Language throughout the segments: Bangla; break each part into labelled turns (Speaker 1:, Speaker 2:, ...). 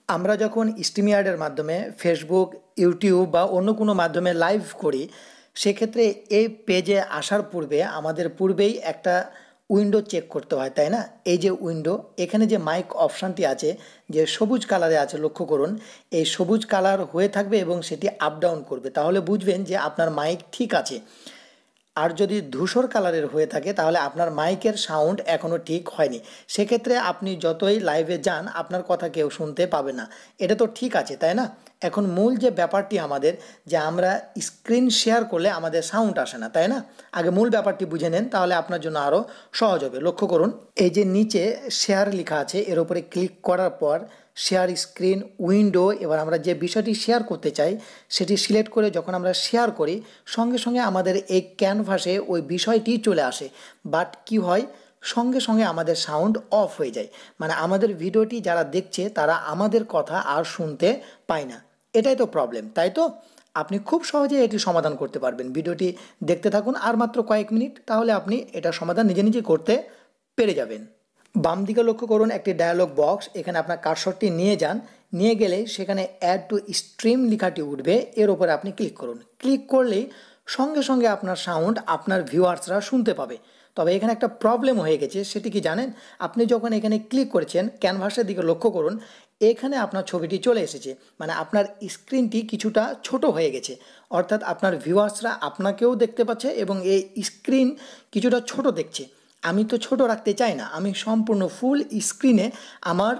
Speaker 1: আমরা যখন স্ট্রিমইয়ার্ডের মাধ্যমে ফেসবুক, ইউটিউব বা অন্য কোনো মাধ্যমে লাইভ করি, সেক্ষেত্রে এই পেজে আসার পূর্বে আমাদের পূর্বেই একটা উইন্ডো চেক করতে হয়, তাই না? এই যে উইন্ডো, এখানে যে মাইক অপশানটি আছে, যে সবুজ কালারে আছে, লক্ষ্য করুন। এই সবুজ কালার হয়ে থাকবে এবং সেটি আপ ডাউন করবে, তাহলে বুঝবেন যে আপনার মাইক ঠিক আছে। আর যদি ধূসর কালারের হয়ে থাকে তাহলে আপনার মাইকের সাউন্ড এখনও ঠিক হয়নি। সেক্ষেত্রে আপনি যতই লাইভে যান আপনার কথা কেউ শুনতে পাবে না। এটা তো ঠিক আছে, তাই না? এখন মূল যে ব্যাপারটি আমাদের, যে আমরা স্ক্রিন শেয়ার করলে আমাদের সাউন্ড আসে না, তাই না? আগে মূল ব্যাপারটি বুঝে নেন, তাহলে আপনার জন্য আরও সহজ হবে। লক্ষ্য করুন, এই যে নিচে শেয়ার লেখা আছে, এর উপরে ক্লিক করার পর শেয়ার স্ক্রিন উইন্ডো, এবার আমরা যে বিষয়টি শেয়ার করতে চাই সেটি সিলেক্ট করে যখন আমরা শেয়ার করি, সঙ্গে সঙ্গে আমাদের এই ক্যানভাসে ওই বিষয়টি চলে আসে। বাট কি হয়, সঙ্গে সঙ্গে আমাদের সাউন্ড অফ হয়ে যায়। মানে আমাদের ভিডিওটি যারা দেখছে তারা আমাদের কথা আর শুনতে পায় না। এটাই তো প্রবলেম, তাই তো? আপনি খুব সহজে এটি সমাধান করতে পারবেন। ভিডিওটি দেখতে থাকুন আর মাত্র কয়েক মিনিট, তাহলে আপনি এটার সমাধান নিজে নিজে করতে পেরে যাবেন। বাম দিকে লক্ষ্য করুন, একটি ডায়ালগ বক্স, এখানে আপনার কার্সরটি নিয়ে যান। নিয়ে গেলে সেখানে অ্যাড টু স্ট্রিম লেখাটি উঠবে, এর উপরে আপনি ক্লিক করুন। ক্লিক করলেই সঙ্গে সঙ্গে আপনার সাউন্ড আপনার ভিউয়ার্সরা শুনতে পাবে। তবে এখানে একটা প্রবলেম হয়ে গেছে, সেটি কি জানেন? আপনি যখন এখানে ক্লিক করেছেন, ক্যানভাসের দিকে লক্ষ্য করুন, এখানে আপনার ছবিটি চলে এসেছে। মানে আপনার স্ক্রিনটি কিছুটা ছোট হয়ে গেছে, অর্থাৎ আপনার ভিউয়ার্সরা আপনাকেও দেখতে পাচ্ছে এবং এই স্ক্রিন কিছুটা ছোট দেখছে। আমি তো ছোট রাখতে চাই না, আমি সম্পূর্ণ ফুল স্ক্রিনে আমার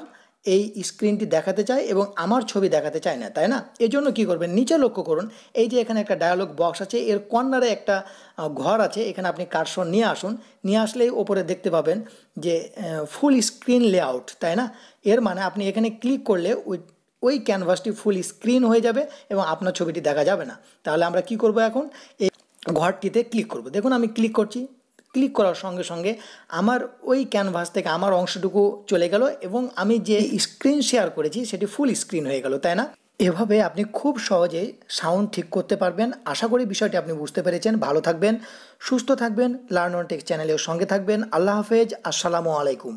Speaker 1: এই স্ক্রিনটি দেখাতে চাই এবং আমার ছবি দেখাতে চাই না, তাই না? এজন্য কি করবেন, নিচে লক্ষ্য করুন, এই যে এখানে একটা ডায়ালগ বক্স আছে, এর কর্নারে একটা ঘর আছে, এখানে আপনি কার্সর নিয়ে আসুন। নিয়ে আসলেই ওপরে দেখতে পাবেন যে ফুল স্ক্রিন লেআউট, তাই না? এর মানে আপনি এখানে ক্লিক করলে ওই ওই ক্যানভাসটি ফুল স্ক্রিন হয়ে যাবে এবং আপনার ছবিটি দেখা যাবে না। তাহলে আমরা কি করব, এখন এই ঘরটিতে ক্লিক করব। দেখুন আমি ক্লিক করছি, ক্লিক করার সঙ্গে সঙ্গে আমার ওই ক্যানভাস থেকে আমার অংশটুকু চলে গেল এবং আমি যে স্ক্রিন শেয়ার করেছি সেটি ফুল স্ক্রিন হয়ে গেল, তাই না? এভাবে আপনি খুব সহজেই সাউন্ড ঠিক করতে পারবেন। আশা করি বিষয়টি আপনি বুঝতে পেরেছেন। ভালো থাকবেন, সুস্থ থাকবেন, লার্ন অন টেক চ্যানেলের সঙ্গে থাকবেন। আল্লাহ হাফেজ, আসসালামু আলাইকুম।